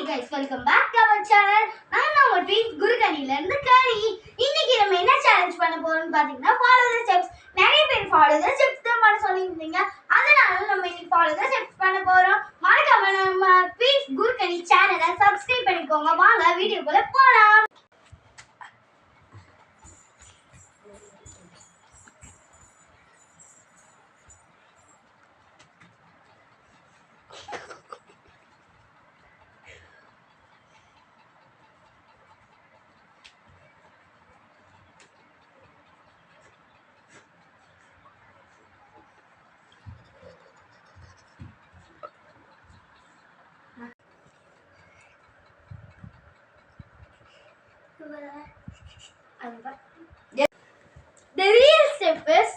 guys, welcome back to our channel. நான் நம்ம tweet குருகனில இருந்து கனி. இன்னைக்கு நம்ம என்ன சேலஞ்ச் பண்ண போறோம்னு பாத்தீங்கன்னா follow the steps. நிறைய பேர் follow the steps தான் பண்ண சொல்லிருந்தீங்க. அதனால நம்ம இன்னைக்கு follow the steps பண்ண போறோம். மறக்காம நம்ம ட்வீட் குருகனி சேனலை subscribe பண்ணிக்கோங்க. வாங்க வீடியோக்குள்ள போலாம். The real step is